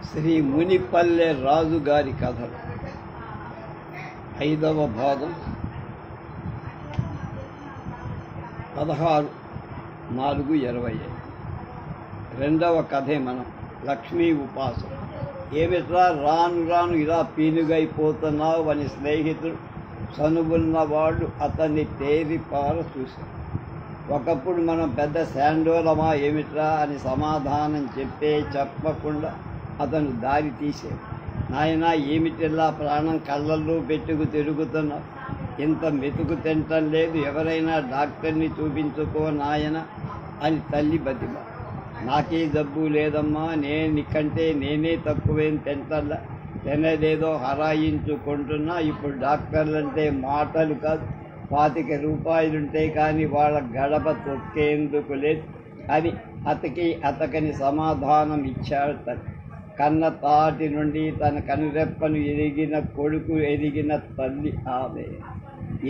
శ్రీ మునిపల్లె రాజు గారి కథలు 5వ భాగం 16/4/25. రెండవ కథే మనం లక్ష్మీ ఉపాసన. ఏమిట్రా రాను రాను ఇలా పీనుగైపోతున్నావు అని స్నేహితుడు సనుగున్నవాడు అతన్ని తేరిపార చూశాడు. ఒకప్పుడు మనం పెద్ద శాండోలమా ఏమిట్రా అని సమాధానం చెప్పకుండా అతను దారి తీసాడు. నాయనా, ఏమిటిలా ప్రాణం కళ్ళల్లో పెట్టుకు తిరుగుతున్నావు? ఇంత మెతుకు తింటం లేదు, ఎవరైనా డాక్టర్ని చూపించుకో నాయన అని తల్లి బతిమ. నాకే జబ్బు లేదమ్మా, నీకంటే నేనే తక్కువేం తింటల్లా, తినలేదో హరాయించుకుంటున్నా. ఇప్పుడు డాక్టర్లంటే మాటలు కాదు, 25 రూపాయలుంటే కానీ వాళ్ళ గడప తొక్కేందుకు లేదు అని అతకని సమాధానం ఇచ్చాడు తల్లి. కన్న తాటి నుండి తన కనురెప్పను ఎరిగిన కొడుకు ఎరిగిన తల్లి ఆమె.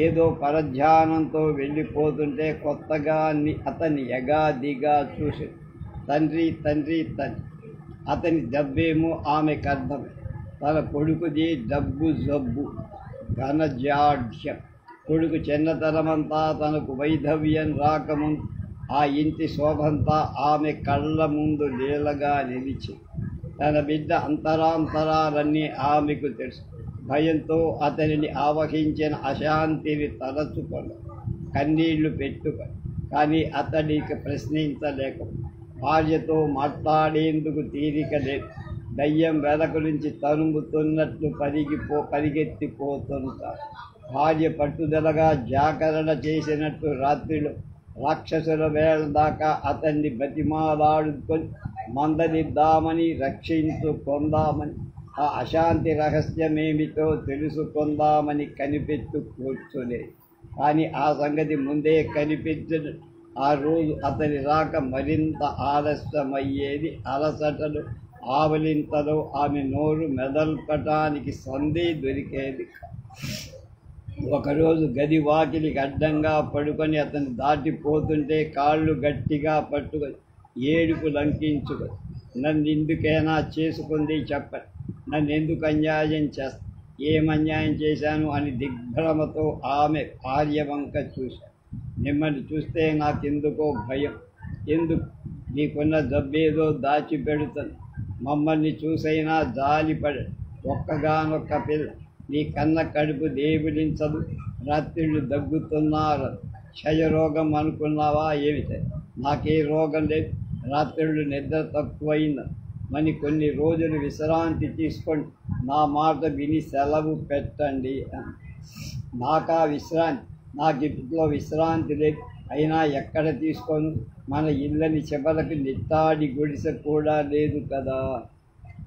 ఏదో పరధ్యానంతో వెళ్ళిపోతుంటే కొత్తగా అతన్ని ఎగాదిగా చూసి తండ్రి తండ్రి తండ్రి. అతని జబ్బేమో ఆమెకు అర్థమే. తన కొడుకుది డబ్బు జబ్బు, ఘనజాఢ్యం. కొడుకు చిన్నతనమంతా తనకు వైధవ్యం రాకముందు ఆ ఇంటి శోభంతా ఆమె కళ్ళ ముందు లీలగా నిలిచి, తన బిడ్డ అంతరాంతరాలన్నీ ఆమెకు తెలుసు. భయంతో అతనిని ఆవహించిన అశాంతిని తలచుకొని కన్నీళ్లు పెట్టుకొని, కానీ అతడికి ప్రశ్నించలేక, భార్యతో మాట్లాడేందుకు తీరిక లేదు. దయ్యం వెనక నుంచి తరుముతున్నట్లు పరిగెత్తిపోతుంటారు. భార్య పట్టుదలగా జాగరణ చేసినట్టు రాత్రిలో రాక్షసుల వేళ దాకా అతన్ని బతిమాలాడుకొని మందలిద్దామని, రక్షించుకుందామని, ఆ అశాంతి రహస్యమేమిటో తెలుసుకుందామని కనిపెట్టు కూర్చోలేదు. కానీ ఆ సంగతి ముందే కనిపించదు. ఆ రోజు అతని రాక మరింత ఆలస్యమయ్యేది. అలసటలు, ఆవలింతలో ఆమె నోరు మెదల్పటానికి సందే దొరికేది. ఒకరోజు గది వాకిలికి అడ్డంగా పడుకొని అతను దాటిపోతుంటే కాళ్ళు గట్టిగా పట్టుకొని ఏడుపు లంకించుకొని, నన్ను ఎందుకైనా చేసుకుంది చెప్పండి, నన్ను ఎందుకు అన్యాయం చేస్తా, ఏమన్యాయం చేశాను అని దిగ్భ్రమతో ఆమె భార్య వంక చూశాను. మిమ్మల్ని చూస్తే నాకెందుకో భయం. ఎందుకు? నీకున్న జబ్బేదో దాచిపెడుతుంది. మమ్మల్ని చూసైనా జాలిపడ. ఒక్కగానొక్క పిల్ల, నీ కన్న కడుపు దేవుడించదు. రాత్రిళ్ళు దగ్గుతున్నారు. క్షయరోగం అనుకున్నావా ఏమిటే? నాకే రోగం లేదు. రాత్రిళ్ళు నిద్ర తక్కువైంది. మరి కొన్ని రోజులు విశ్రాంతి తీసుకోండి, నా మాట విని సెలవు పెట్టండి. నాకా విశ్రాంతి? నాకు ఇంట్లో విశ్రాంతి లేదు. అయినా ఎక్కడ తీసుకోను? మన ఇళ్ళని చివరికి నిట్టాడి గుడిసె కూడా లేదు కదా.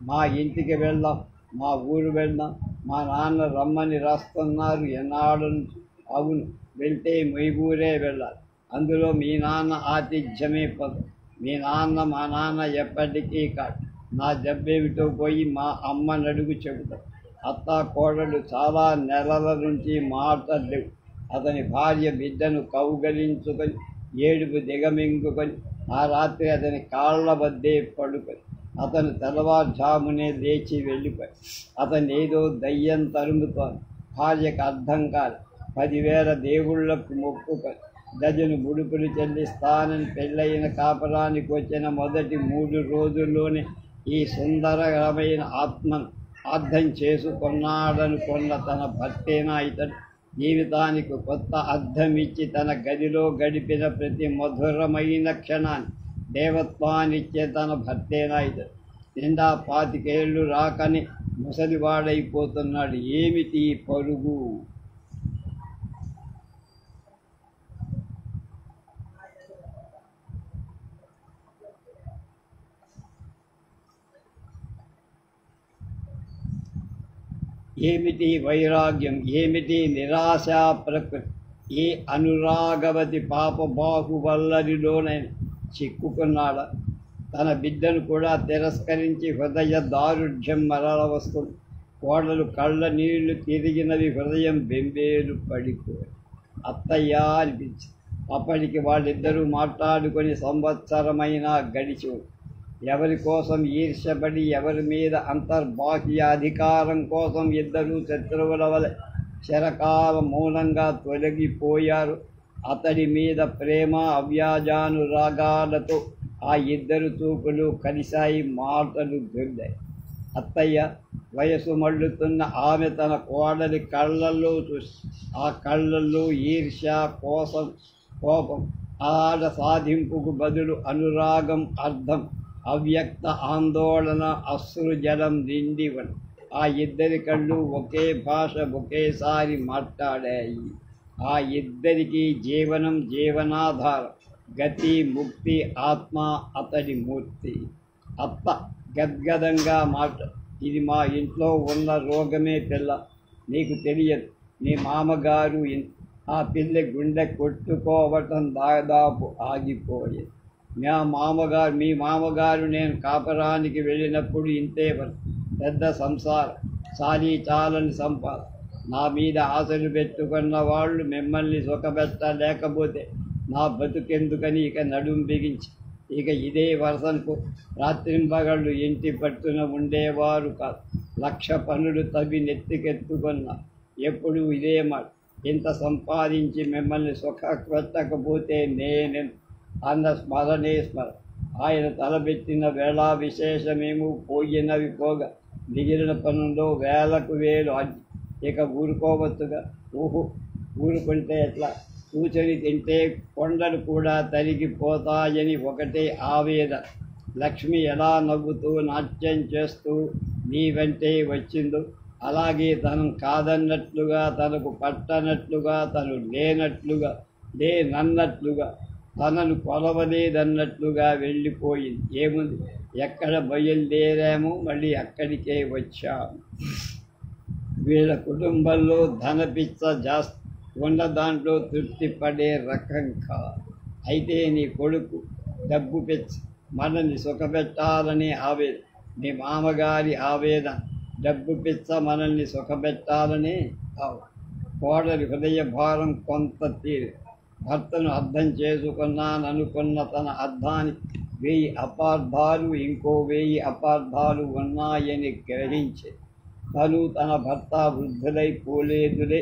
మా ఇంటికి వెళ్దాం, మా ఊరు వెళ్దాం. మా నాన్న రమ్మని రాస్తున్నారు ఎన్నాడు నుంచి. అవును, వెళ్తే మీ ఊరే వెళ్ళాలి. అందులో మీ నాన్న ఆతిథ్యమే పదం. మీ నాన్న మా నాన్న ఎప్పటికీ కాదు. నా జబ్బేమిటో పోయి మా అమ్మ నడుగు చెబుతాడు. అత్త కోడలు చాలా నెలల నుంచి మాట్లాడలేవు. అతని భార్య బిడ్డను కౌగలించుకొని ఏడుపు దిగమింగుకొని ఆ రాత్రి అతని కాళ్ల వద్దే పడుకొని అతను తెల్లవారుజామునే లేచి వెళ్ళిపోయి అతను ఏదో దయ్యం తరుముతోంది. భార్యకు అర్థం కాదు. 10,000 దేవుళ్లకు మొక్కుకొని డజను ముడుపులు చెల్లిస్తానని పెళ్ళైన కాపరానికి వచ్చిన మొదటి 3 రోజుల్లోనే ఈ సుందరమైన ఆత్మను అర్థం చేసుకున్నాడనుకున్న తన భర్తేనా ఇతడు. జీవితానికి కొత్త అర్థం ఇచ్చి తన గదిలో గడిపిన ప్రతి మధురమైన క్షణాన్ని దేవత్వాన్నిచ్చే తన భర్తేనా ఇతడు. నిండా 25 ఏళ్ళు రాకని ముసలివాడైపోతున్నాడు. ఏమిటి పరుగు? ఏమిటి వైరాగ్యం? ఏమిటి నిరాశా ప్రకృతి? ఏ అనురాగవతి పాప బాహువల్లరిలోనైనా చిక్కుకున్నాడా? తన బిడ్డను కూడా తిరస్కరించి హృదయ దారుఢ్యం మరల వస్తుంది. కోడలు కళ్ళ నీళ్లు తిరిగినవి, హృదయం బెంబేలు పడిపోయి అత్తయ్యా అనిపించింది. అప్పటికి వాళ్ళిద్దరూ మాట్లాడుకొని సంవత్సరమైనా గడిచి ఎవరి కోసం ఈర్ష్యపడి ఎవరి మీద అంతర్బాహ్య అధికారం కోసం ఇద్దరు శత్రువుల వలె చిరకాల మౌనంగా తొలగిపోయారు. అతడి మీద ప్రేమ అవ్యాజానురాగాలతో ఆ ఇద్దరు చూపులు కలిశాయి, మాటలు దొరికాయి. అత్తయ్య వయసు మళ్ళుతున్న ఆమె తన కోడలి కళ్ళల్లో చూసి ఆ కళ్ళల్లో ఈర్ష్య, కోపం, ఆడ సాధింపుకు బదులు అనురాగం, అర్థం, అవ్యక్త ఆందోళన, అశ్రుజలం నిండివని. ఆ ఇద్దరి కళ్ళు ఒకే భాష ఒకేసారి మాట్లాడాయి. ఆ ఇద్దరికి జీవనం, జీవనాధారం, గతి, ముక్తి, ఆత్మ అతడి మూర్తి. అత్త గద్గదంగా ఇది మా ఇంట్లో ఉన్న రోగమే పిల్ల, నీకు తెలియదు. నీ మామగారు ఆ పిల్ల గుండె కొట్టుకోవటం దాదాపు ఆగిపోయేది. మీ మామగారు నేను కాపరానికి వెళ్ళినప్పుడు ఇంతే పెద్ద సంసారం, చాలని సంపాద. నా మీద ఆశలు పెట్టుకున్న వాళ్ళు మిమ్మల్ని సుఖపెట్టలేకపోతే నా బతుకెందుకని ఇక నడుం బిగించి ఇక ఇదే వరసనుకు రాత్రింబగళ్ళు ఇంటి పట్టున ఉండేవారు కాదు. 1,00,000 పనులు తవ్వి నెత్తికెత్తుకున్నా ఎప్పుడు ఇదే మాట, ఇంత సంపాదించి మిమ్మల్ని సుఖపెట్టకపోతే నేను అన్న స్మరణే స్మరణ. ఆయన తలబెట్టిన వేళ విశేషమేమో పోయినవి పోగా మిగిలిన పనుల్లో వేలకు వేలు అడ్డి. ఇక ఊరుకోవచ్చుగా. ఊరుకుంటే ఎట్లా? కూర్చొని తింటే కొండలు కూడా తరిగిపోతాయని ఒకటే ఆవేదన. లక్ష్మి ఎలా నవ్వుతూ నాట్యం చేస్తూ నీ వెంటే వచ్చిందో అలాగే తనం కాదన్నట్లుగా, తనకు పట్టనట్లుగా, తను లేనన్నట్లుగా, తనను కొలవలేదన్నట్లుగా వెళ్ళిపోయింది. ఏముంది, ఎక్కడ బయలుదేరామో మళ్ళీ అక్కడికే వచ్చాము. వీళ్ళ కుటుంబంలో ధనపిచ్చ జాస్తి, ఉన్న దాంట్లో తృప్తి పడే రకం కాదు. అయితే నీ కొడుకు డబ్బు పిచ్చ, మనల్ని సుఖపెట్టాలని ఆవేదన. నీ మామగారి ఆవేదన డబ్బు పిచ్చ, మనల్ని సుఖపెట్టాలని. కోడలి హృదయ భారం కొంత తీరు. భర్తను అర్థం చేసుకున్నాననుకున్న తన అర్థానికి 1000 అపార్థాలు, ఇంకో 1000 అపార్థాలు ఉన్నాయని గ్రహించి తను తన భర్త వృద్ధులై పోలేదులే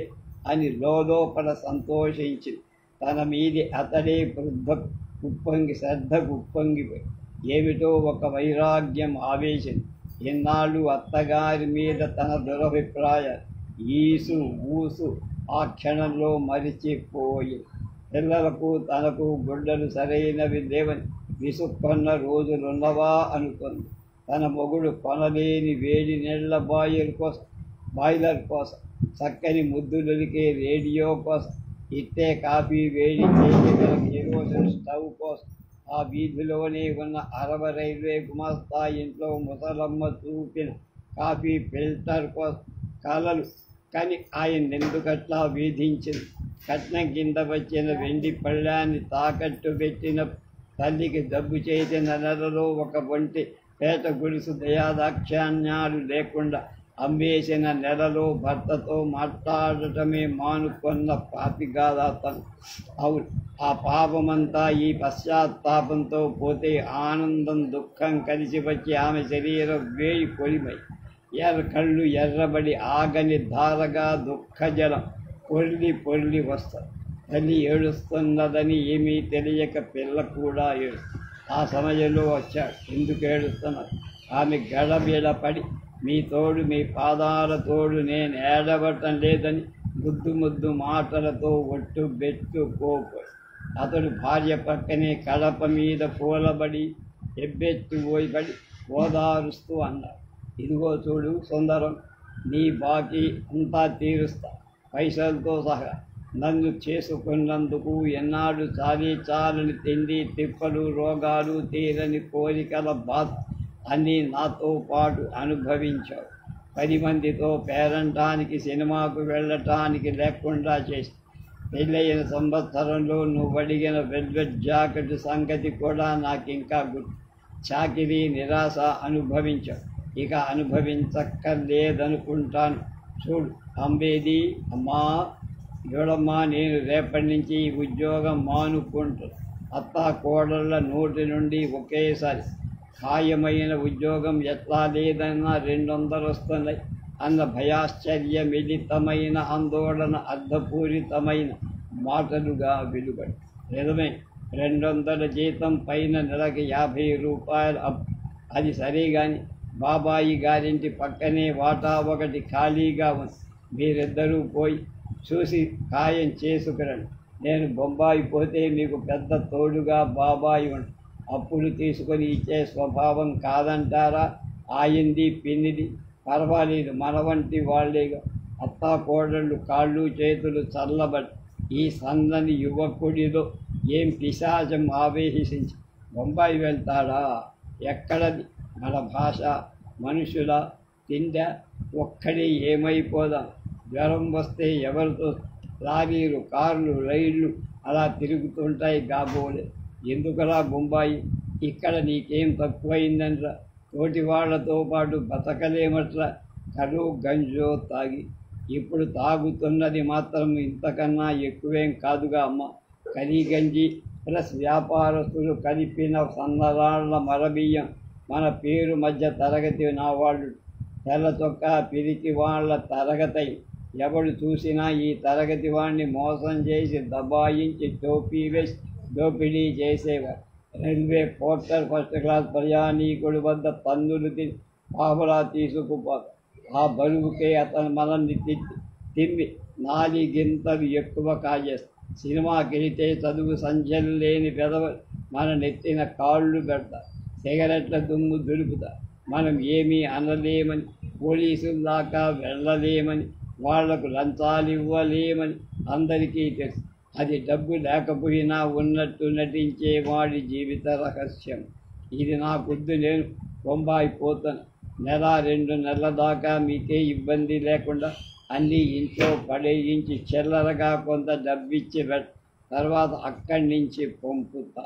అని లోపల సంతోషించి తన మీది అతడే శ్రద్ధకు ఉప్పొంగిపోయి ఏమిటో ఒక వైరాగ్యం ఆవేశం. ఎన్నాళ్ళు అత్తగారి మీద తన దురభిప్రాయం, ఊసు ఆ క్షణంలో మరిచిపోయి పిల్లలకు తనకు గుడ్డలు సరైనవి లేవని విసుక్కున్న రోజులున్నవా అనుకుంది. తన మొగుడు కొనలేని వేడి నీళ్ల బాయిలర్ కోసం, చక్కని ముద్దులొలికే రేడియో కోసం, ఇట్టే కాఫీ వేడి చేయగల కెరోసిన్ స్టవ్ కోసం, ఆ వీధిలోనే ఉన్న 60 రైల్వే గుమాస్తా ఇంట్లో ముసలమ్మ చూపిన కాఫీ ఫిల్టర్ కోసం కలలు కానీ ఆయన ఎందుకట్లా వేధించింది. కట్నం కింద వచ్చిన వెండి పళ్ళాన్ని తాకట్టు పెట్టిన తల్లికి డబ్బు చేసిన నెలలో ఒక ఒంటి పేట గుడుసు దయాదాక్షాణ్యాలు లేకుండా అమ్మేసిన నెలలో భర్తతో మాట్లాడటమే మానుకున్న పాపిగాదా తను. అవును, ఆ పాపమంతా ఈ పశ్చాత్తాపంతో పోతే ఆనందం, దుఃఖం కలిసి వచ్చి ఆమె శరీరం వేయి కొలిమై కళ్ళు ఎర్రబడి ఆగని ధారగా దుఃఖజలం పొర్లి వస్తారు. తల్లి ఏడుస్తున్నదని ఏమీ తెలియక పిల్ల కూడా ఏడుస్తుంది. ఆ సమయంలో వచ్చాడు. ఎందుకు ఏడుస్తున్నారు? ఆమె గడబిడపడి మీ పాదాల తోడు నేను ఏడవటం లేదని ముద్దు మాటలతో ఒట్టు బెట్టుకోపోయి అతడు భార్య పక్కనే కడప మీద పూలబడి ఎబ్బెత్తుపోయిబడి ఓదారుస్తూ అన్నాడు. ఇదిగో చూడు సుందరం, నీ బాకీ అంతా తీరుస్తా, పైసలతో సహా. నన్ను చేసుకున్నందుకు ఎన్నాడు చాలని తిండి తిప్పలు, రోగాలు, తీరని కోరికల బాధ అన్నీ నాతో పాటు అనుభవించావు. 10 మందితో పేరంటానికి, సినిమాకు వెళ్ళటానికి లేకుండా చేసి పెళ్ళయిన సంవత్సరంలో నువ్వు అడిగిన వెల్వెట్ జాకెట్ సంగతి కూడా నాకు ఇంకా గుర్తు. చాకిరీ, నిరాశ అనుభవించావు. ఇక అనుభవించక్కర్లేదనుకుంటాను. చూడు అంబేది, అమ్మా చూడమ్మా, నేను రేపటి నుంచి ఈ ఉద్యోగం మానుకుంటాను. అత్తా కోడళ్ళ నోటి నుండి ఒకేసారి ఖాయమైన ఉద్యోగం ఎట్లా లేదన్నా 200 వస్తున్నాయి అన్న భయాశ్చర్య మిళితమైన ఆందోళన అర్థపూరితమైన మాటలుగా వెలువడి నిజమే 200 జీతం పైన నెలకి 50 రూపాయలు అది సరే కానీ బాబాయి గారింటి పక్కనే వాటా ఒకటి ఖాళీగా ఉంది. మీరిద్దరూ పోయి చూసి ఖాయం చేసుకురండి. నేను బొంబాయి పోతే మీకు పెద్ద తోడుగా బాబాయి ఉంటా. అప్పులు తీసుకొని ఇచ్చే స్వభావం కాదంటారా? ఆయింది పిన్నిది పర్వాలేదు, మన వంటి వాళ్ళేగా. అత్తాకోడళ్ళు కాళ్ళు చేతులు చల్లబడి ఈ సన్నని యువకుడిలో ఏం పిశాచం ఆవేశించి బొంబాయి వెళ్తాడా? ఎక్కడది? మన భాష, మనుషుల తిండ ఒక్కడే ఏమైపోదాం. జ్వరం వస్తే ఎవరితో? లారీలు, కార్లు, రైళ్ళు అలా తిరుగుతుంటాయి కాబోలే. ఎందుకలా బొంబాయి? ఇక్కడ నీకేం తక్కువైందంట్రా? తోటి వాళ్లతో పాటు బతకలేమట్రా? కరువు గంజో తాగి. ఇప్పుడు తాగుతున్నది మాత్రం ఇంతకన్నా ఎక్కువేం కాదుగా అమ్మ. కరీ గంజి ప్లస్ వ్యాపారస్తులు కలిపిన సన్నరాళ్ల మరబియ్యం. మన పేరు మధ్య తరగతి నా వాళ్ళు. తెల్ల చొక్కా పిరికి వాళ్ళ తరగతై ఎవడు చూసినా ఈ తరగతి వాడిని మోసం చేసి దబాయించి టోపీ వేసి దోపిడీ చేసేవారు. రైల్వే పోర్టర్ ఫస్ట్ క్లాస్ ప్రయాణికుడి వద్ద పన్నులు పావులా తీసుకుపోతారు. ఆ బరువుకే అతను మనల్ని తిమ్మి 4 గింతలు ఎక్కువ కాజేస్తాడు. సినిమాకి వెళితే చదువు సంఖ్యలు లేని పెదవ మన నెత్తిన కాళ్ళు పెడతారు. సిగరెట్ల దుమ్ము దులుపుతారు. మనం ఏమీ అనలేమని, పోలీసుల దాకా వెళ్ళలేమని, వాళ్లకు లంచాలు ఇవ్వలేమని అందరికీ తెలుసు. అది డబ్బు లేకపోయినా ఉన్నట్టు నటించే వాడి జీవిత రహస్యం. ఇది నాకొద్దు, నేను బొంబాయి పోతాను. 1-2 నెలల దాకా మీకే ఇబ్బంది లేకుండా అన్నీ ఇంట్లో పడేయించి చిల్లరగా కొంత డబ్బిచ్చి తర్వాత అక్కడి నుంచి పంపుతా.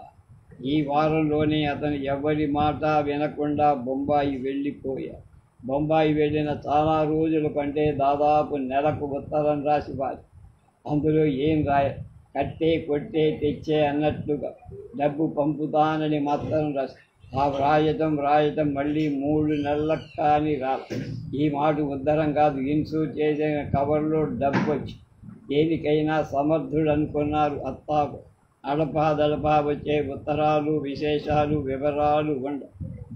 ఈ వారంలోనే అతను ఎవరి మాట వినకుండా బొంబాయి వెళ్ళిపోయాడు. బొంబాయి వెళ్ళిన చాలా రోజుల కంటే దాదాపు నెలకు ఉత్తరం రాసివారు. అందులో ఏం కట్టే కొట్టే తెచ్చే అన్నట్లుగా డబ్బు పంపుతానని మాత్రం రాసి ఆ వ్రాయటం మళ్ళీ 3 నెలలకు కానీ ఈ మాట ఉద్ధరం కాదు, ఇన్సూర్ చేసిన కవర్లో డబ్బు వచ్చి దేనికైనా సమర్థుడు అనుకున్నారు అత్తాకు. అడపాదడపా వచ్చే ఉత్తరాలు, విశేషాలు, వివరాలు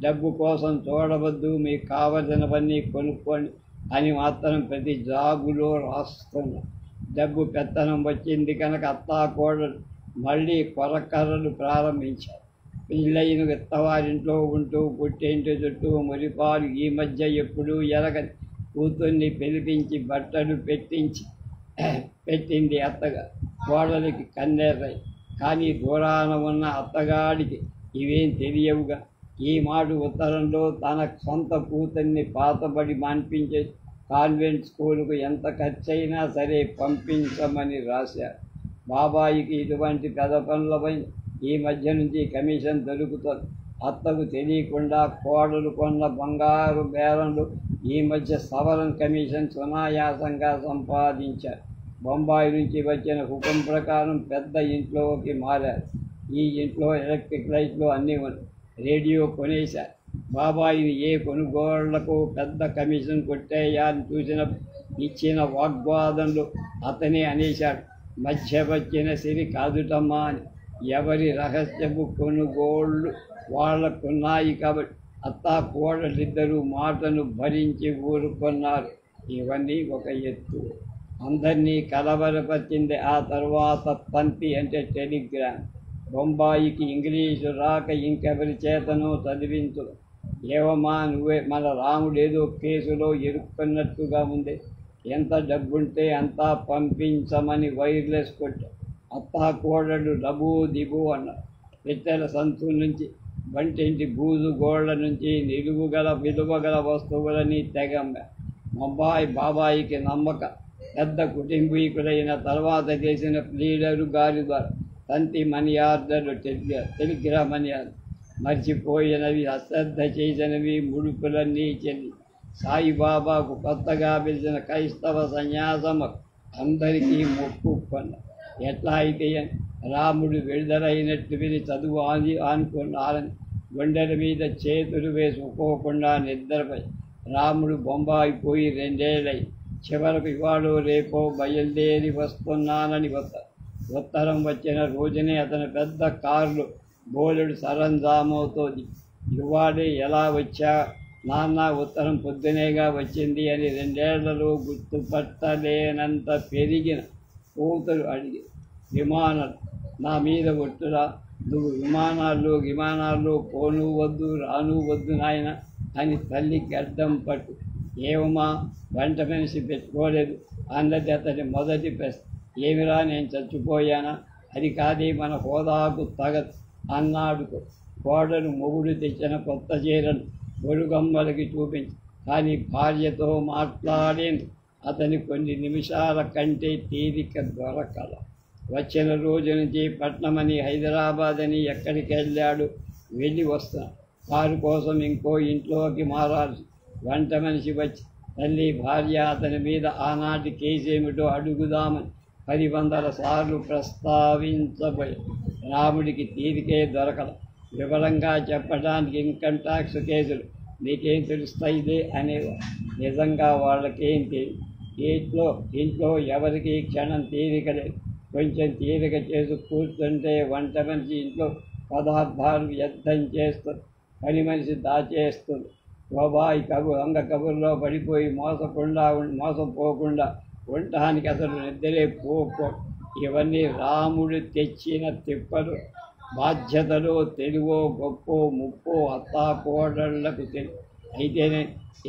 డబ్బు కోసం చూడవద్దు, మీకు కావలసినవన్నీ కొనుక్కోండి అని మాత్రం ప్రతి జాబులో రాస్తున్నారు. డబ్బు పెత్తనం వచ్చింది కనుక అత్తాకోడలు మళ్ళీ కొరకర్రలు ప్రారంభించారు. పిల్లయిన ఎత్తవారింట్లో ఉంటూ పుట్టింటి చుట్టూ మురిపాలు ఈ మధ్య ఎప్పుడూ ఎరగని కూతుర్ని పిలిపించి బట్టలు పెట్టింది అత్తగా. కోడలికి కన్నెర్రై. కానీ దూరాన ఉన్న అత్తగాడికి ఇవేం తెలియవుగా. ఈ మాట ఉత్తరంలో తన సొంత కూతుర్ని పాతబడి మాన్పించే కాన్వెంట్ స్కూలుకు ఎంత ఖర్చైనా సరే పంపించమని రాశారు. బాబాయికి ఇటువంటి పెద్ద పనులపై ఈ మధ్య నుంచి కమిషన్ దొరుకుతుంది. అత్తకు తెలియకుండా కోడలు కొన్న బంగారు బేరంలు ఈ మధ్య సవరన్ కమిషన్ సునాయాసంగా సంపాదించారు. బొంబాయి నుంచి వచ్చిన హుకం ప్రకారం పెద్ద ఇంట్లోకి మారారు. ఈ ఇంట్లో ఎలక్ట్రిక్ లైట్లు అన్నీ ఉన్నాయి. రేడియో కొనేశారు. బాబాయిని ఏ కొనుగోళ్లకు పెద్ద కమిషన్ కొట్టేయాలని ఇచ్చిన వాగ్వాదనలు అతనే అనేశాడు. మధ్య వచ్చిన సిరి కాదుటమ్మా అని. ఎవరి రహస్యపు కొనుగోళ్ళు వాళ్ళకున్నాయి కాబట్టి అత్తా కోడలిద్దరూ మాటను భరించి ఊరుకున్నారు. ఇవన్నీ ఒక ఎత్తు. అందరినీ కలవరపరిచింది ఆ తర్వాత తంతి అంటే టెలిగ్రామ్. బొంబాయికి ఇంగ్లీషు రాక ఇంకెవరి చేతనో చదివించు. ఏవమ్మా నువ్వే, మన రాముడేదో కేసులో ఇరుక్కున్నట్టుగా ఉంది, ఎంత డబ్బుంటే అంతా పంపించమని వైర్లెస్ కొట్టాడు. అత్తా కోడళ్ళు డబూ దిబు అన్నారు. పెట్టెల సంతు నుంచి, వంటింటి బూజు గోళ్ల నుంచి విలువగల వస్తువులని తెగమ్మ. బాబాయికి నమ్మక పెద్ద కుటుంబీకులైన తర్వాత చేసిన లీడరు గారి ద్వారా తంతి మనీ ఆర్డర్లు, టెలిగ్రామ్ మనీ ఆర్డర్, మర్చిపోయినవి, అశ్రద్ధ చేసినవి ముడుపులన్నీ చెల్లి సాయిబాబాకు కొత్తగా పిలిచిన క్రైస్తవ సన్యాసం అందరికీ మొక్కుకున్నారు. ఎట్లా అయితే రాముడు విడుదలైనట్టు విని చదువు ఆనుకున్నారని గుండెల మీద చేతులు వేసుకోకుండా నిద్రపోయి రాముడు బొంబాయిపోయి 2 ఏళ్ళై చివరకు ఇవాళ రేపో బయలుదేరి వస్తున్నానని ఉత్తరం వచ్చిన రోజునే అతని పెద్ద కారులో బోలెడు సరంజామవుతోంది. ఇవాళే ఎలా వచ్చా నాన్న? ఉత్తరం పొద్దునేగా వచ్చింది అని 2 ఏళ్లలో గుర్తుపట్టలేనంత పెరిగిన కూతురు అడిగి. విమానాలు నా మీద ఒట్టురా, నువ్వు విమానాల్లో పోను వద్దు రాను వద్దు నాయన అని తల్లి గడ్డం పట్టు. ఏమమ్మా వంట మనిషి పెట్టుకోలేదు అన్నది అతని మొదటి ప్రశ్న. ఏమిరా నేను చచ్చిపోయానా? అది కాదే మన హోదాకు తగదు అన్నాడు. కోడలు మొగుడు తెచ్చిన కొత్త చీరను గొరుగమ్మలకి చూపించి కానీ భార్యతో మాట్లాడేందుకు అతని కొన్ని నిమిషాల కంటే తీరిక దొరకల. వచ్చిన రోజు నుంచి పట్నమని హైదరాబాద్ అని ఎక్కడికి వెళ్ళాడు? వెళ్ళి వస్తాను. కారు కోసం ఇంకో ఇంట్లోకి మారాల్సి. వంట మనిషి వచ్చి తల్లి భార్య అతని మీద ఆనాటి కేసేమిటో అడుగుదామని 10,000 సార్లు ప్రస్తావించబోయి రాముడికి తీరికే దొరకల. వివరంగా చెప్పడానికి ఇన్కమ్ ట్యాక్స్ కేసులు నీకేం తెలుస్తాయిలే అనేవారు. నిజంగా వాళ్ళకేం తెలియదు. ఇంట్లో ఎవరికి క్షణం తీరిక లేదు. కొంచెం తీరిక చేసి కూర్చుంటే వంట మనిషి ఇంట్లో పదార్థాలు వ్యర్థం చేస్తుంది, పని మనిషి దాచేస్తుంది. బాబాయి రంగ కబుర్లో పడిపోయి మోసపోకుండా ఉండటానికి అసలు నిద్రే పోకో. ఇవన్నీ రాముడు తెచ్చిన తిప్పలు. బాధ్యతలో తెలుగో గొప్పో ముప్పో అత్తాకోడళ్లకు తెలుసు. అయితేనే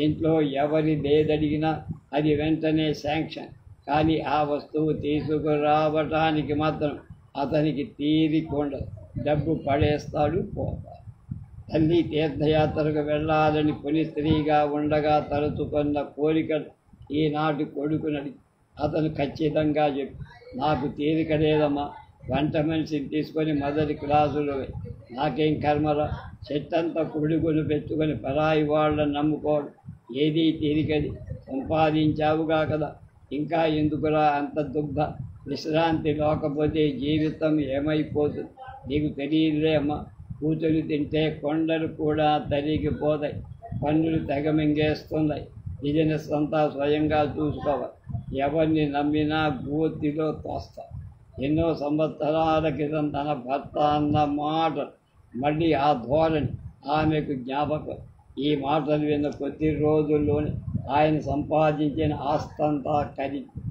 ఇంట్లో ఎవరి లేదడిగినా అది వెంటనే శాంక్షన్. కానీ ఆ వస్తువు తీసుకురావటానికి మాత్రం అతనికి తీరికొండదు. డబ్బు పడేస్తాడు, పోతాడు. తల్లి తీర్థయాత్రకు వెళ్ళాలని పుని స్త్రీగా ఉండగా తలుచుకున్న కోరికలు ఈనాటి కొడుకునడి. అతను ఖచ్చితంగా చెప్పి నాకు తీరిక లేదమ్మా, వంట మనిషిని తీసుకొని మొదటి క్లాసులో నాకేం కర్మరా, చెట్టంతా కొడుకును పెట్టుకొని పరాయి వాళ్ళని నమ్ముకోవడం ఏదీ తీరికది. సంపాదించావుగా కదా, ఇంకా ఎందుకురా అంత దుగ్ధ విశ్రాంతి లేకపోతే జీవితం ఏమైపోతుంది? నీకు తెలియదులే అమ్మా. కూతురు తింటే కొండలు కూడా తరిగిపోతాయి, పన్నులు తెగమింగేస్తున్నాయి. బిజినెస్ అంతా స్వయంగా చూసుకోవాలి. ఎవరిని నమ్మినా గోతిలో తోస్తా. ఎన్నో సంవత్సరాల క్రితం తన భర్త అన్న మాట మళ్ళీ ఆ ధోరణి ఆమెకు జ్ఞాపకం. ఈ మాటలు విన్న కొద్ది రోజుల్లోనే ఆయన సంపాదించిన ఆస్తంతా కరిగి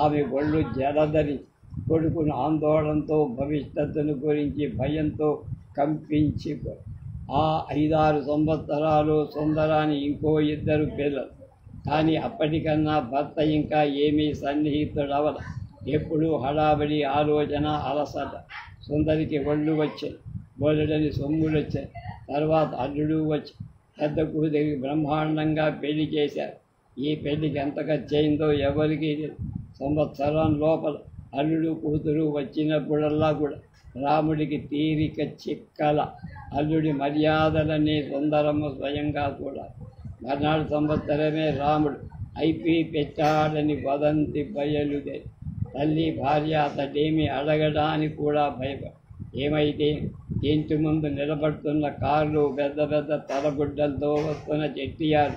ఆమె ఒళ్ళు జలధరించి కొడుకును ఆందోళనతో భవిష్యత్తును గురించి భయంతో కంపించిపోయి. ఆ 5-6 సంవత్సరాలు సుందరాని ఇంకో 2 పిల్లలు. కానీ అప్పటికన్నా భర్త ఇంకా ఏమీ సన్నిహితుడవల. ఎప్పుడూ హడాబడి ఆలోచన అలసట. సుందరికి ఒళ్ళు వచ్చాయి, బోలెడని సొమ్ములు వచ్చాయి. తర్వాత అల్లుడు వచ్చి పెద్ద కూతురికి బ్రహ్మాండంగా పెళ్లి చేశారు. ఈ పెళ్లికి ఎంత ఖర్చు అయిందో ఎవరికి సంవత్సరం లోపల అల్లుడు కూతురు వచ్చినప్పుడల్లా కూడా రాముడికి తీరిక చిక్కల. అల్లుడి మర్యాదలని సుందరమ్మ స్వయంగా కూడా. మర్నాడు సంవత్సరమే రాముడు ఐపీ పెట్టాడని వదంతి బయలుదేరి తల్లి భార్య అతడేమి అడగడానికి కూడా భయపడి. ఏమైతే ఇంటి ముందు నిలబడుతున్న కార్లు పెద్ద పెద్ద తలగుడ్డలతో వస్తున్న చెట్టియారు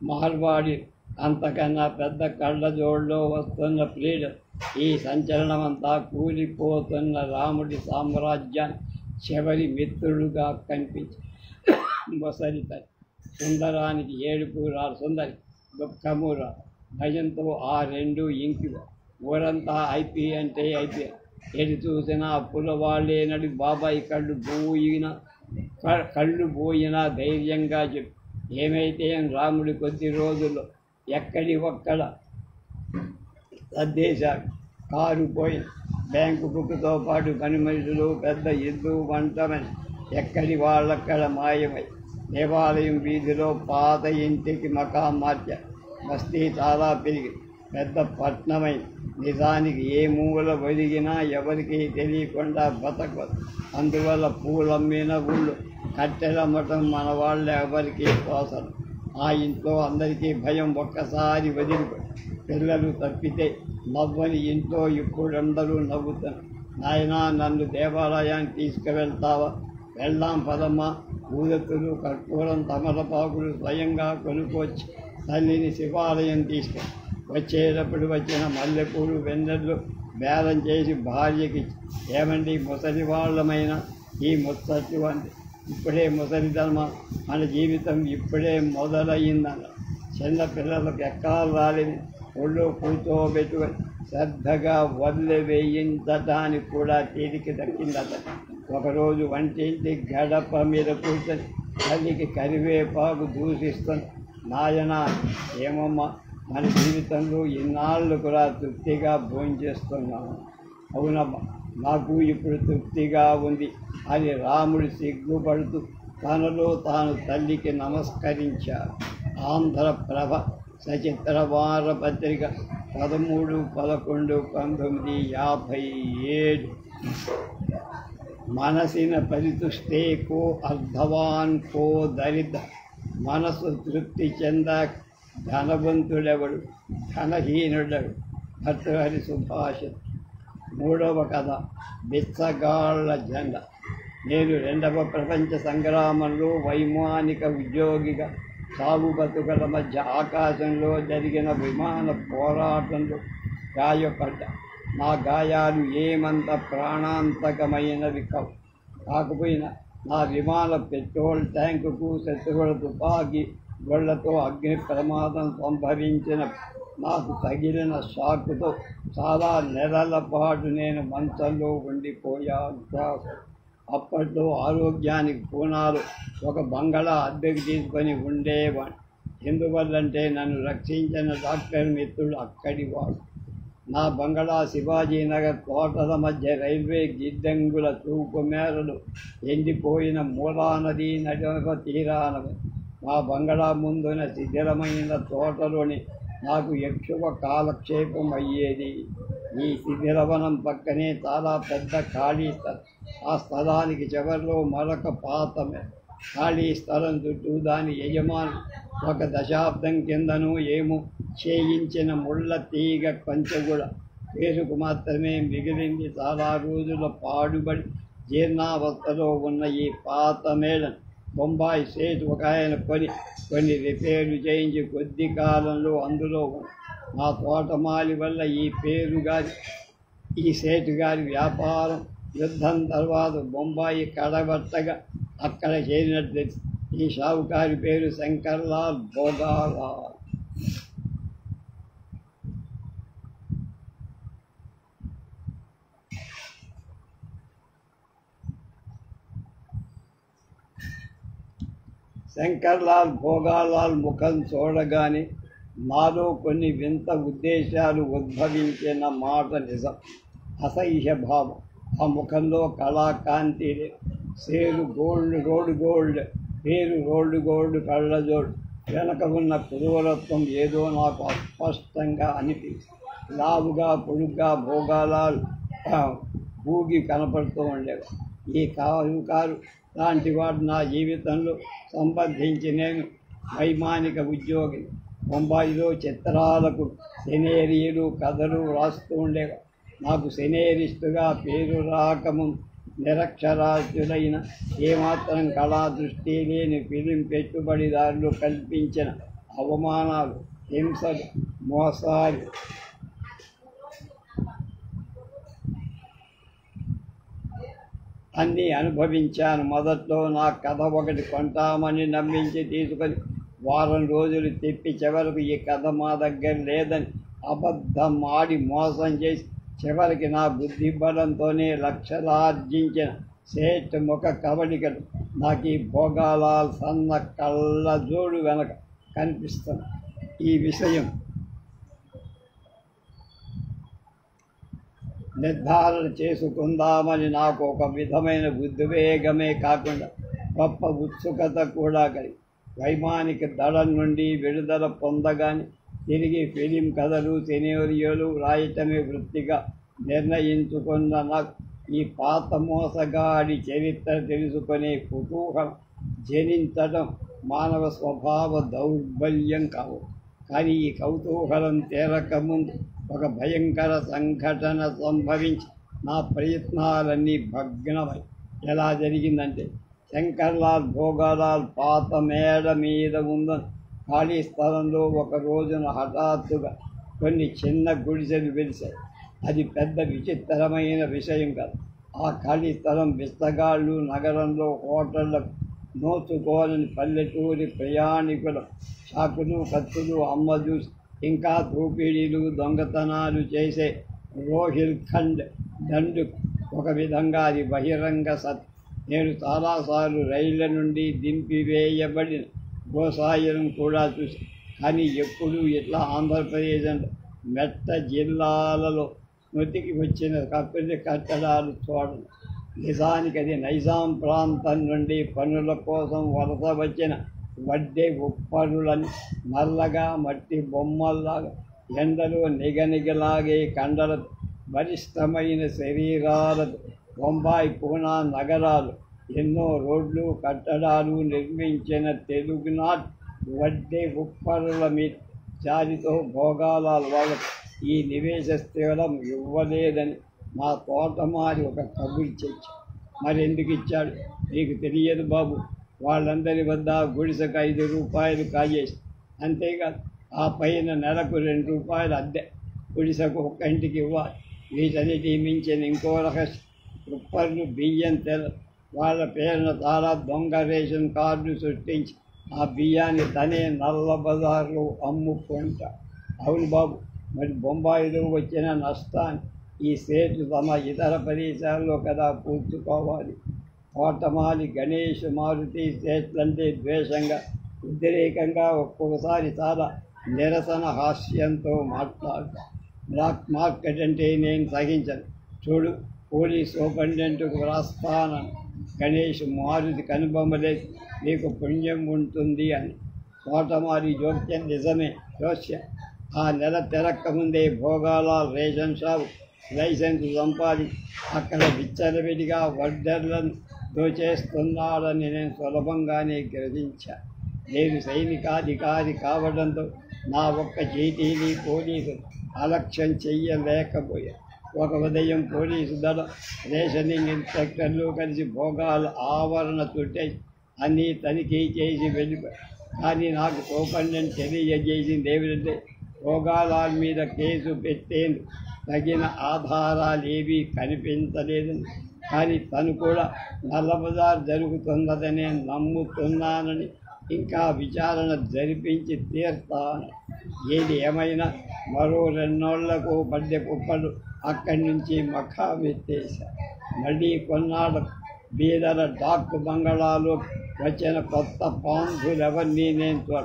మార్వాడి, అంతకన్నా పెద్ద కళ్ళజోడులో వస్తున్న ప్రియుడు. ఈ సంచలనమంతా కూలిపోతున్న రాముడి సామ్రాజ్యాన్ని చివరి మిత్రుడుగా కనిపించి మొసలిత సుందరానికి ఏడుపు రారు, సుందరి దుఃఖము రారు. భయంతో ఆ 2 ఇంకి ఊరంతా ఐపీ అంటే ఐపీ. ఎటు చూసినా అప్పుల వాళ్ళేనడి బాబాయి కళ్ళు పోయినా ధైర్యంగా చెప్పి. ఏమైతే రాముడి కొద్ది రోజుల్లో ఎక్కడి ఒక్కడ సర్దేశాడు. కారు పోయిన, బ్యాంకు బుక్తో పాటు పని మనుషులు, పెద్ద ఇల్లు, వంటమని ఎక్కడి వాళ్ళక్కడ మాయమై దేవాలయం వీధిలో పాత ఇంటికి మకాం మార్చారు. బస్తీ చాలా పెరిగి పెద్ద పట్నమై నిజానికి ఏ మూల ఒదిగినా ఎవరికి తెలియకుండా బతకదు. అందువల్ల పూలమ్మిన ఊళ్ళు కట్టెలమ్మటం మన వాళ్ళు ఎవరికి తోసరు. ఆ ఇంట్లో అందరికీ భయం. ఒక్కసారి వదిలిపోయి పిల్లలు తప్పితే నవ్వని ఇంట్లో ఇప్పుడందరూ నవ్వుతారు. నాయనా నన్ను దేవాలయానికి తీసుకువెళ్తావా? వెళ్దాం పదమ్మా, ఊదత్తులు, కర్పూరం, తమలపాకులు స్వయంగా కొనుక్కొచ్చి తల్లిని శివాలయం తీసుకెళ్ళి వచ్చేటప్పుడు వచ్చిన మల్లెపూలు, వెన్నెళ్ళు బేరం చేసి భార్యకి ఏమండి ముసలి వాళ్ళమైన ఈ ముచ్చటి వంటి ఇప్పుడే ముసలిధర్మ మన జీవితం ఇప్పుడే మొదలయ్యిందన్న చిన్నపిల్లలకు ఎక్కాలు రాలేని ఒళ్ళు కూర్చోబెట్టుకొని శ్రద్ధగా వదిలి వేయించటానికి కూడా తీరిక దక్కిందట. ఒకరోజు వంటింటి గడప మీద కూర్చొని తల్లికి కరివేపాకు దూషిస్తుంది. నాయన ఏమమ్మా మన జీవితంలో ఇన్నాళ్ళు కూడా తృప్తిగా భోంచేస్తున్నాము. అవునమ్మా నాకు ఇప్పుడు తృప్తిగా ఉంది అని రాముడు సిగ్గుపడుతూ తనలో తాను తల్లికి నమస్కరించారు. ఆంధ్రప్రభ సచిత్ర వారపత్రిక 13/11/1957. మనసిన పరితుష్టే కో అర్ధవాన్ కో దరిద్ర. మనసు తృప్తి చెంద ధనవంతుడెవడు, ధనహీనుడెవడు. భర్తృహరి సుభాషితం. 3వ కథ బిచ్చగాళ్ల జెండా. నేను 2వ ప్రపంచ సంగ్రామంలో వైమానిక ఉద్యోగిగా సాగు బతుకుల మధ్య ఆకాశంలో జరిగిన విమాన పోరాటంలో గాయపడ్డా. నా గాయాలు ఏమంత ప్రాణాంతకమైనవి కాకపోయినా నా విమాన పెట్రోల్ ట్యాంకుకు శత్రువుల తుపాకీ గొళ్లతో అగ్ని ప్రమాదం సంభవించిన నాకు తగిలిన షాకుతో చాలా నెలల పాటు నేను మంచంలో ఉండిపోయాను. అప్పట్లో ఆరోగ్యానికి పూనాలు ఒక బంగళా అద్దెకు తీసుకొని ఉండేవాడిని. ఎందువల్లంటే నన్ను రక్షించిన డాక్టర్ మిత్రుడు అక్కడి వాడు. నా బంగళా శివాజీనగర్ తోటల మధ్య రైల్వే గిడ్డంగుల చూపు మేరలు ఎండిపోయిన మూలా నదీ నడక తీరాన మా బంగళా ముందున శిథిలమైన తోటలోని నాకు ఎక్కువ కాలక్షేపం అయ్యేది. ఈ శిథిలవనం పక్కనే చాలా పెద్ద ఖాళీ స్థలం. ఆ స్థలానికి చివరిలో మరొక పాతమే ఖాళీ స్థలం చుట్టూ దాని యజమాని 1 దశాబ్దం కిందనూ ఏమో చేయించిన ముళ్ళ తీగ కొంచెగూడ పేరుకు మాత్రమే మిగిలింది. చాలా రోజుల పాడుబడి జీర్ణావస్థలో ఉన్న ఈ పాత మేళను బొంబాయి సేటు ఒక ఆయన కొన్ని రిపేర్లు చేయించి కొద్ది కాలంలో అందులో మా తోటమాలి వల్ల ఈ సేటు గారి వ్యాపారం యుద్ధం తర్వాత బొంబాయి కడబట్టగా అక్కడ చేరినట్లు. ఈ షావుకారి పేరు శంకర్లాల్ భోగాలాల్. శంకర్లాల్ భోగాలాల్ ముఖం చూడగానే నాలో కొన్ని వింత ఉద్దేశాలు ఉద్భవించిన మాట నిజం. అసహ్య భావం. ఆ ముఖంలో కళాకాంతి సేరు రోల్డ్ గోల్డ్ కళ్ళజోడు వెనక ఉన్న క్రూరత్వం ఏదో నాకు అస్పష్టంగా అనిపించింది. లావుగా పొడుగ్గా భోగాలాల్ భూగి కనపడుతూ ఉండేవి. ఈ కారు లాంటి వాడు నా జీవితంలో సంబంధించి నేను వైమానిక ఉద్యోగిని. బొంబాయిలో చిత్రాలకు సెనేరీలు కథలు రాస్తూ ఉండేవి. నాకు సెనేరిస్టుగా పేరు రాకముందు నిరక్షరాస్యులైన ఏమాత్రం కళా దృష్టి లేని ఫిలిం పెట్టుబడిదారులు కల్పించిన అవమానాలు, హింసలు, మోసాలు అన్నీ అనుభవించాను. మొదట్లో నా కథ ఒకటి కొంటామని నమ్మించి తీసుకొని వారం రోజులు తిప్పి చివరకు ఈ కథ మా దగ్గర లేదని అబద్ధం ఆడి మోసం చేసి చివరికి నా బుద్ధి బలంతోనే లక్షలార్జించిన సేట్ ముఖ కవళికలు నాకు ఈ భోగాలాల్ సన్న కళ్ళజోడు వెనక కనిపిస్తుంది. ఈ విషయం నిర్ధారణ చేసుకుందామని నాకు ఒక విధమైన ఉద్వేగమే కాకుండా గొప్ప ఉత్సుకత కూడా కలిగి వైమానిక దళం నుండి విడుదల పొందగానే తిరిగి ఫిలిం కథలు, సినేరియోలు రాయటమే వృత్తిగా నిర్ణయించుకున్న నాకు ఈ పాత మోసగాడి చరిత్ర తెలుసుకునే కుతూహలం జనించడం మానవ స్వభావ దౌర్బల్యం కావు. కానీ ఈ కౌతూహలం తీరకముందు ఒక భయంకర సంఘటన సంభవించి నా ప్రయత్నాలన్నీ భగ్నమై ఎలా జరిగిందంటే శంకర్లాల్ భోగాలాల్ పాత మేడ మీద ఉన్న ఖాళీ స్థలంలో ఒక రోజున హఠాత్తుగా కొన్ని చిన్న గుడిసెలు వెలిశాయి. అది పెద్ద విచిత్రమైన విషయం కాదు. ఆ ఖాళీ స్థలం బిస్తగాళ్ళు, నగరంలో హోటళ్లకు నోచుకోవాలని పల్లెటూరి ప్రయాణికుల చాకులు, కత్తులు, అమ్మజూస్, ఇంకా దోపిడీలు, దొంగతనాలు చేసే రోహిల్ఖండ్ దండు. ఒక విధంగా అది బహిరంగ సత్. నేను చాలాసార్లు రైళ్ల నుండి దింపివేయబడిన గోసాయిలను కూడా చూసి, కానీ ఎప్పుడూ ఇట్లా ఆంధ్రప్రదేశ్ అంటే మెట్ట జిల్లాలలో స్మృతికి వచ్చిన కట్టడాలు చూడను. నిజానికి అది నైజాం ప్రాంతం నుండి పనుల కోసం వలస వచ్చిన వడ్డే ఉప్పరులని, నల్లగా మట్టి బొమ్మల్లాగా ఎండలో నిగనిగలాగే కండలతో, బలిష్టమైన శరీరాలతో బొంబాయి, పూనా నగరాలు ఎన్నో రోడ్లు, కట్టడాలు నిర్మించిన తెలుగునాటి వడ్డే ఉప్పరుల మీద జాతితో భోగాలాల వాళ్ళకు ఈ నివేశ స్థలం ఇవ్వలేదని మా తోటమారి ఒక కబురు తెచ్చి, మరెందుకు ఇచ్చాడు నీకు తెలియదు బాబు. వాళ్ళందరి వద్ద గుడిసెకు 5 రూపాయలు కాజేసి, అంతేకాదు ఆ పైన నెలకు 2 రూపాయలు అద్దె. గుడిసెకు ఒక్క ఇంటికి ఇవ్వాలి. వీటన్నిటి మించిన ఇంకో రహస్యం, ఉప్పర్లు బియ్యం వాళ్ళ పేరున చాలా దొంగ రేషన్ కార్డు సృష్టించి ఆ బియ్యాన్ని తనే నల్ల బజార్లో అమ్ముకుంటా. అవును బాబు, మరి బొంబాయిలో వచ్చిన నష్టాన్ని ఈ సేట్లు తమ ఇతర ప్రదేశాల్లో కదా పూడ్చుకోవాలి. తోటమాలి గణేష్ మారుతి సేట్లంటే ద్వేషంగా, ఉద్రేకంగా, ఒక్కొక్కసారి చాలా నిరసన హాస్యంతో మాట్లాడతా. బ్లాక్ మార్కెట్ అంటే నేను సహించను. చూడు, పోలీస్ సూపరింటెండెంట్కు రాస్తానని గణేష్ మారుతి కనుబొమ్మలేసి నీకు పుణ్యం ఉంటుంది అని. తోటమాలి జోక్యం నిజమే జోస్య. ఆ నెల తిరక్కముందే భోగాలాల్ రేషన్ షాపు లైసెన్సు సంపాదించి అక్కడ విచ్చలవిడిగా వడ్డర్లను దోచేస్తున్నాడని నేను సులభంగానే గ్రహించా. నేను సైనికాధికారి కావడంతో నా ఒక్క చీటీని పోలీసు అలక్ష్యం చెయ్యలేకపోయా. ఒక ఉదయం పోలీసు దళం, రేషనింగ్ ఇన్స్పెక్టర్లు కలిసి భోగాల ఆవరణ చుట్టేసి అన్నీ తనిఖీ చేసి వెళ్ళిపోయి. కానీ నాకు సూపరింటెండెంట్ తెలియజేసింది ఏమిటంటే, భోగాలాల్ మీద కేసు పెట్టేందుకు తగిన ఆధారాలు ఏవీ కనిపించలేదని, కానీ తను కూడా నల్లబజార్ జరుగుతున్నదనే నమ్ముతున్నానని, ఇంకా విచారణ జరిపించి తీర్తాను. ఏది ఏమైనా మరో 2 రోజులకు పడ్డ కుప్పలు అక్కడి నుంచి మఖామెత్తేశారు. మళ్ళీ కొన్నాళ్ళ బీదల డాక్ బంగళాలో వచ్చిన కొత్త పాంధులెవరినీ నేను చూడ.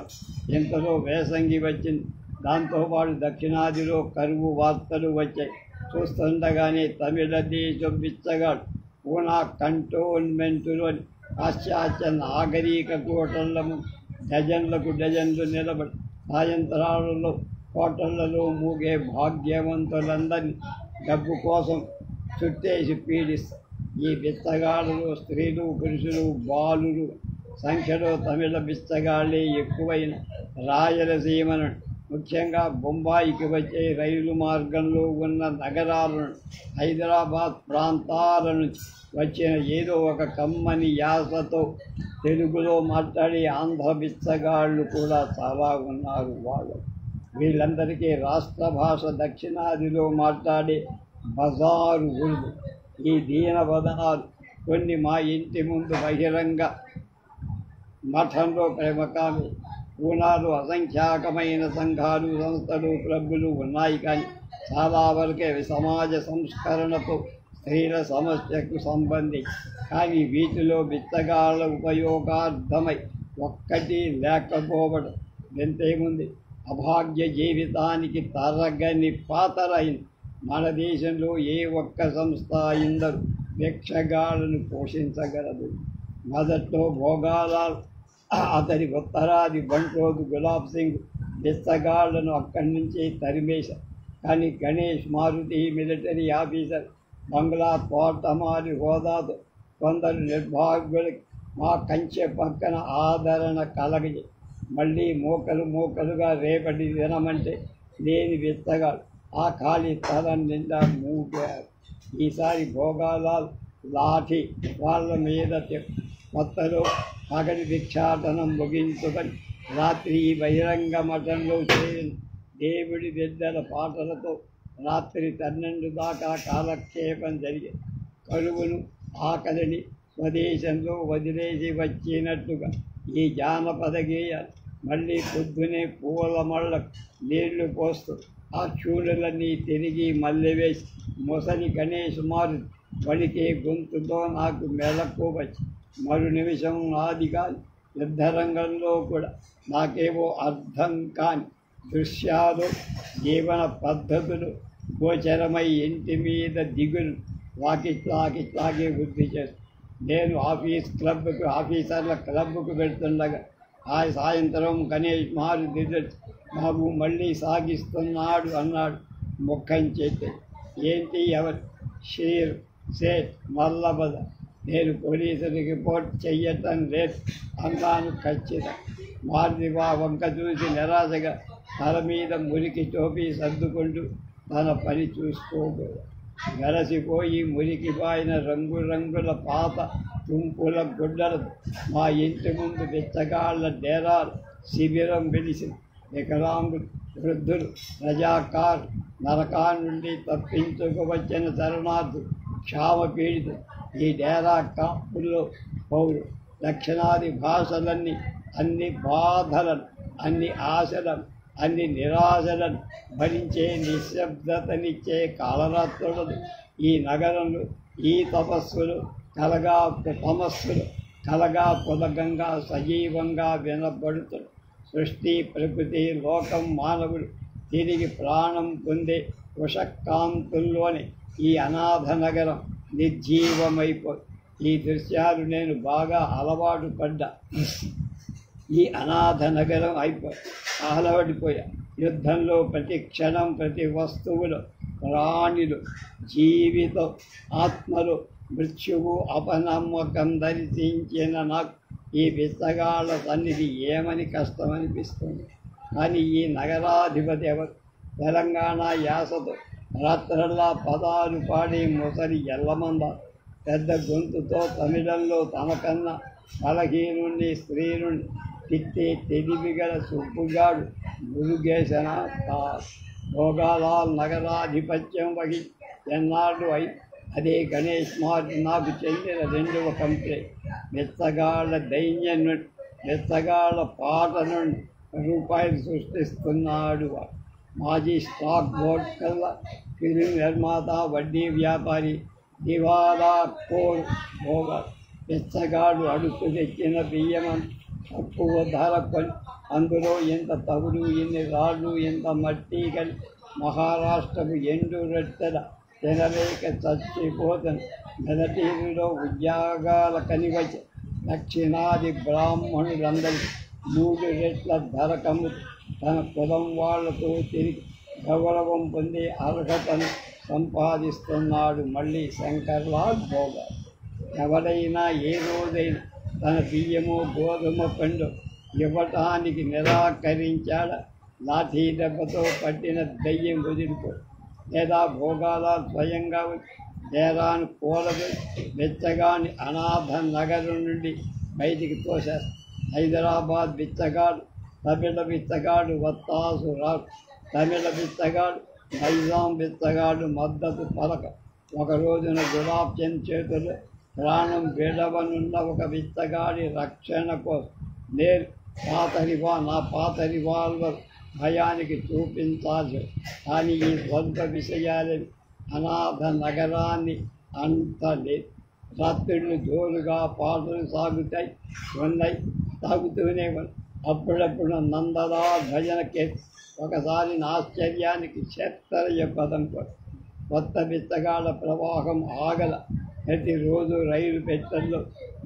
ఇంతలో వేసంగి వచ్చింది. దాంతోపాటు దక్షిణాదిలో కరువు వార్తలు వచ్చాయి. చూస్తుండగానే తమిళ దేశం బిచ్చగాడు పూనా కంటోన్మెంటులోని పాశ్చాత్య నాగరిక హోటళ్లను డజన్లకు డజన్లు నిలబడి సాయంత్రాలలో హోటళ్లలో మూగే భాగ్యవంతులందరినీ డబ్బు కోసం చుట్టేసి పీడిస్తారు. ఈ బిచ్చగాళ్ళలో స్త్రీలు, పురుషులు, బాలురు సంఖ్యలో తమిళ బిచ్చగాళ్ళే ఎక్కువైన రాయలసీమను, ముఖ్యంగా బొంబాయికి వచ్చే రైలు మార్గంలో ఉన్న నగరాలను, హైదరాబాద్ ప్రాంతాల నుంచి వచ్చిన ఏదో ఒక కమ్మని యాసతో తెలుగులో మాట్లాడే ఆంధ్ర బిచ్చగాళ్ళు కూడా చాలా ఉన్నారు. వీళ్ళందరికీ రాష్ట్ర భాష దక్షిణాదిలో మాట్లాడే బజారు ఉర్దు. ఈ దీనవదనాలు కొన్ని మా ఇంటి ముందు బహిరంగ మఠంలో ప్రేమకామి. పూనాలో అసంఖ్యాకమైన సంఘాలు, సంస్థలు, క్లబ్బులు ఉన్నాయి. కానీ చాలా వరకే సమాజ సంస్కరణతో స్త్రీల సమస్యకు సంబంధించి. కానీ వీటిలో బిచ్చగాళ్ళ ఉపయోగార్థమై ఒక్కటి లేకపోవడం ఎంతేముంది. అభాగ్య జీవితానికి తరగని పాతరైంది. మన దేశంలో ఏ ఒక్క సంస్థ ఇందరూ భిక్షగాళ్ళను పోషించగలదు. మొదట్లో భోగాలాల్, అతని ఉత్తరాది బంట్రోజు గులాబ్ సింగ్ బిచ్చగాళ్లను అక్కడి నుంచి తరిమేశారు. కానీ గణేష్ మారుతి మిలిటరీ ఆఫీసర్ బంగ్లా తోటమాలి హోదాతో కొందరు నిర్భాగ్యులకి మా కంచె పక్కన ఆదరణ కలగజే మళ్ళీ మోకలుగా రేపటి దినమంటే లేని బిచ్చగాడు ఆ ఖాళీ స్థలం నిండా మూగారు. ఈసారి భోగాలాల్ లాఠీ వాళ్ళ మీద కొత్తలో పగటి భిక్షాటనం ముగించుకొని రాత్రి బహిరంగ మఠంలో చేరిన దేవుడి బిడ్డల పాటలతో రాత్రి 12 దాకా కాలక్షేపం జరిగే కరువును ఆకలిని స్వదేశంలో వదిలేసి వచ్చినట్టుగా ఈ జానపద గేయాలు మళ్ళీ పొద్దునే పూల మళ్ళకు నీళ్లు పోస్తూ ఆ చూడులన్నీ తిరిగి మళ్ళీ వేసి ముసలి గణేష్ మారు వణికే గొంతుతో నాకు మెలకు వచ్చి మరు నిమిషం నాది కాని యుద్ధరంగంలో కూడా నాకేవో అర్థం కాని దృశ్యాలు జీవన పద్ధతులు గోచరమై ఇంటి మీద దిగులు వాకిట్లాగే వృద్ధి చేస్తూ నేను ఆఫీసర్ల క్లబ్కు వెళ్తుండగా ఆ సాయంత్రం గణేష్ మారు దిద్దు బాబు మళ్ళీ సాగిస్తున్నాడు అన్నాడు ముఖం చేతి. ఏంటి ఎవరు? షీర్ సేట్ మల్లబద. నేను పోలీసులకు రిపోర్ట్ చెయ్యటం లేదు అన్నాను ఖచ్చితంగా. మారుతివా వంక చూసి నిరాశగా తల మీద మురికి టోపీ సర్దుకుంటూ తన పని చూసుకోబోయాడు. వెలసిపోయి మురికిపోయిన రంగురంగుల పాత తుంపుల గుడ్డలు మా ఇంటి ముందు బిచ్చగాళ్ల డేరాలు శిబిరం వెలిసింది. వికలాంగులు, వృద్ధులు, రజాకార్, నరకా నుండి తప్పించుకువచ్చిన శరణార్థులు, క్షామపీడితులు, ఈ డేరా కాపుల్లో పౌరు దక్షిణాది భాషలన్నీ, అన్ని బాధలను, అన్ని ఆశలను, అన్ని నిరాశలను భరించే నిశ్శబ్దతనిచ్చే కాలరాత్రులను ఈ నగరంలో ఈ తమస్సులు కలగా పులగంగా సజీవంగా వినబడుతుంది. సృష్టి, ప్రకృతి, లోకం, మానవుడు తిరిగి ప్రాణం పొందే ఉషకాంతుల్లోనే ఈ అనాథ నగరం నిర్జీవమైపోయి. ఈ దృశ్యాలు నేను బాగా అలవాటు పడ్డా. ఈ అనాథ నగరం అలవాడిపోయా. యుద్ధంలో ప్రతి క్షణం, ప్రతి వస్తువులు, ప్రాణులు, జీవితం, ఆత్మలు, మృత్యువు, అపనమ్మకం దర్శించిన నాకు ఈ బిచ్చగాళ్ల సన్నిధి ఏమని కష్టమనిపిస్తుంది. కానీ ఈ నగరాధిపతి ఎవరు? తెలంగాణ యాసతో రాత్రల్లా పదాలు పాడే ముసలి ఎల్లమంద పెద్ద గొంతుతో తమిళంలో తనకన్నా బలహీనుణ్ణి, స్త్రీనుణ్ణి తిట్టే తెలివిగల సుబ్బుగాడు మురుగేశనాథ్ దాస్. భోగాలాల్ నగరాధిపత్యం వహి ఎన్నాళ్ళు అదే గణేష్ మార్ నాకు చెందిన రెండవ కంప్లైంట్. బెచ్చగాళ్ల దైన్యం నుండి, బెచ్చగాళ్ల పాట నుండి రూపాయలు సృష్టిస్తున్నాడు. మాజీ స్టాక్ బోర్డ్ కల్లా ఫిలిం నిర్మాత, వడ్డీ వ్యాపారి, దివాలా కోర్ భోగా. బెచ్చగాడు అడుగు తెచ్చిన బియ్యం తక్కువ ధర కొని అందులో ఎంత తవుడు, ఎన్ని రాళ్ళు, ఎంత మట్టి కలి మహారాష్ట్రకు ఎండు రొట్టెల తినలేక చచ్చిపోతాను. మెదటీరులో ఉద్యోగాల కనివచ్చి దక్షిణాది బ్రాహ్మణులందరికీ 3 రెట్ల ధర కమ్ము తన కులం వాళ్లతో తిరిగి గౌరవం పొందే అర్హతను సంపాదిస్తున్నాడు మళ్ళీ శంకర్లాల్ భోగా. ఎవరైనా ఏ రోజైనా తన బియ్యము, గోధుమ పండు ఇవ్వటానికి నిరాకరించాడా? లాఠీ దెబ్బతో పట్టిన దయ్యం వదిలిపో. లేదా భోగాల స్వయంగా డేరాను కూలదు బెచ్చగాని అనాథ నగరం నుండి బయటికి తోసేస్తాడు. హైదరాబాద్ బిచ్చగాడు, తమిళ బిచ్చగాడు వత్తాసు రాడు, తమిళ బిచ్చగాడు, నైజాం బిచ్చగాడు మద్దతు పలక. ఒక రోజున గులాబ్ చంద్ చేతులు ప్రాణం విడవనున్న ఒక బిచ్చగాడి రక్షణ కోసం నేను నా పాత రివాల్వర్ భయానికి చూపించాల్సి. కానీ ఈ స్వంత విషయాలని అనాథ నగరాన్ని అంత లేదు. రాత్రుళ్ళు జోరుగా పాటలు సాగుతూనే ఉన్నాయి. అప్పుడప్పుడు నందలా భజనకే. ఒకసారి నా ఆశ్చర్యానికి క్షేత్రయ పదం కూడా. కొత్త బిచ్చగాళ్ళ ప్రవాహం ఆగల. ప్రతిరోజు రైలు పెట్టెల్లో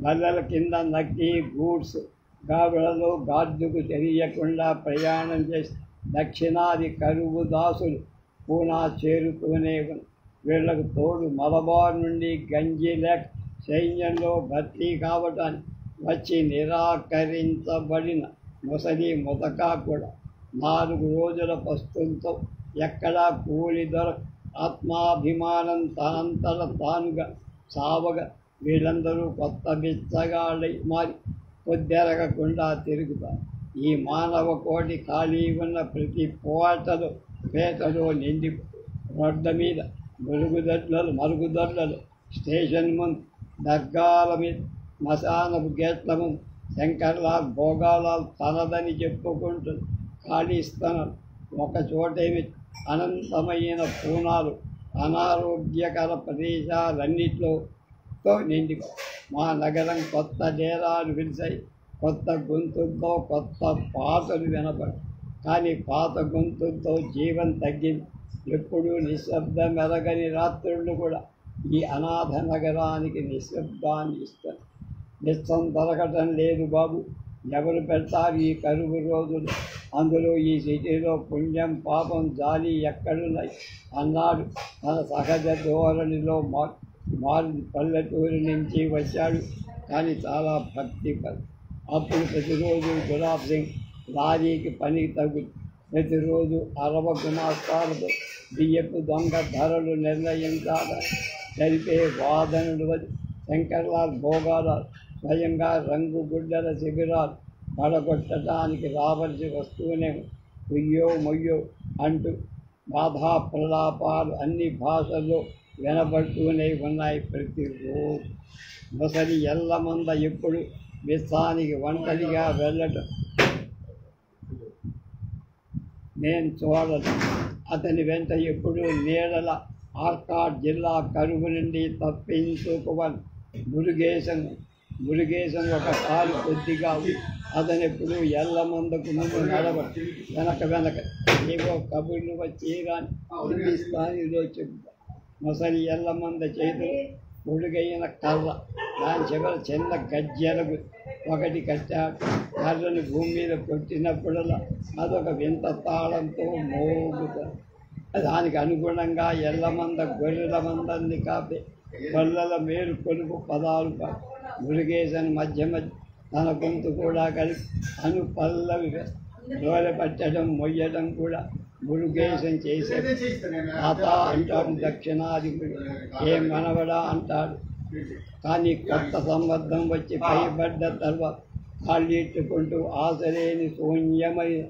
బల్లల కింద నక్కి గూడ్స్ గాబులలో గార్డుకు తెలియకుండా ప్రయాణం చేసి దక్షిణాది కరువు దాసులు పూనా చేరుతూనే ఉంది. వీళ్లకు తోడు మలబార్ నుండి గంజి లేక సైన్యంలో భర్తీ కావటానికి వచ్చి నిరాకరించబడిన ముసలి ముతకా కూడా. 4 రోజుల పస్తులతో ఎక్కడా కూలి దొరక ఆత్మాభిమానం తనంతట తానుగా సావగా వీళ్ళందరూ కొత్త బిచ్చగాళ్ళై మారి పొద్దెరగకుండా తిరుగుతారు. ఈ మానవ కోటి ఖాళీ ఉన్న ప్రతి పేటలో నిండి రోడ్ల మీద మరుగుదొడ్లలు, స్టేషన్ ముందు, దర్గాల మీద, మశానపు గేట్ల ముందు శంకర్లాల్ భోగాలాల్ తనదని చెప్పుకుంటూ ఖాళీ స్థలం ఒక చోటేమి అనంతమైన పూనాలు అనారోగ్యకర ప్రదేశాలన్నిటితో నిండి మా నగరం కొత్త డేరాలు విరిసాయి. కొత్త గొంతులతో కొత్త పాటలు వినపడి, కానీ పాత గొంతులతో జీవం తగ్గింది. ఎప్పుడూ నిశ్శబ్దం మెరగని రాత్రుళ్ళు కూడా ఈ అనాథ నగరానికి నిశ్శబ్దాన్ని ఇస్తారు. నిశ్చం దొరకటం లేదు బాబు. ఎవరు పెడతారు ఈ కరువు రోజులు? అందులో ఈ సిటీలో పుణ్యం పాపం జాలి ఎక్కడున్నాయి అన్నాడు తన సహజ ధోరణిలో. పల్లెటూరు నుంచి వచ్చాడు, కానీ చాలా భక్తి పని. అప్పుడు ప్రతిరోజు గులాబ్ సింగ్ లారీకి పని తగ్గు. ప్రతిరోజు అరవ గుమాస్తాలతో బియ్యపు దొంగ ధరలు నిర్ణయించాలని జరిపే వాదనలు. శంకర్లాల్ భోగాలాల్ స్వయంగా రంగుగుడ్డల శిబిరాలు పడగొట్టడానికి రావలసి వస్తూనే కుయ్యో మొయ్యో అంటూ బాధా ప్రలాపాలు అన్ని భాషల్లో వినబడుతూనే ఉన్నాయి. ప్రతిరోజు ముసలి ఎల్లమంద ఎప్పుడు విత్తానికి ఒంటరిగా వెళ్ళటం నేను చూడను. అతని వెంట ఎప్పుడు నీడల ఆర్కాడ్ జిల్లా కరువు నుండి తప్పించుకోవాలి. మురుగేశం ఒక కాలు కొద్దిగా అతను ఎప్పుడు ఎల్లమందకు ముందు నడవడు, వెనక ఏవో కబుర్లు వచ్చి కానీ హిందుస్థానీలో చెబుతా. ముసలి ఎల్లమంద చేతిలో పొడుగైన కర్ర, దాని చివర చిన్న గజ్జెలకు ఒకటి కట్టాడు. కర్రను భూమి మీద కొట్టినప్పుడల్లా అదొక వింత తాళంతో మోగుతాడు. దానికి అనుగుణంగా ఎల్లమంద గొర్రెల మందల్ని కాపే గొల్లల మేలు కొలుపు పదాలు మురుగేశన్ మధ్య తన గొంతు కూడా కలిపి అనుపల్లవి డోల పట్టడం మొయ్యడం కూడా మురుగేశం చేసేది. తాత అంటాడు దక్షిణాదిపుడు, ఏ మనవడా అంటాడు. కానీ కొత్త సంబద్ధం వచ్చి పైబడ్డ తర్వాత కాళ్ళెట్టుకుంటూ ఆశలేని శూన్యమైన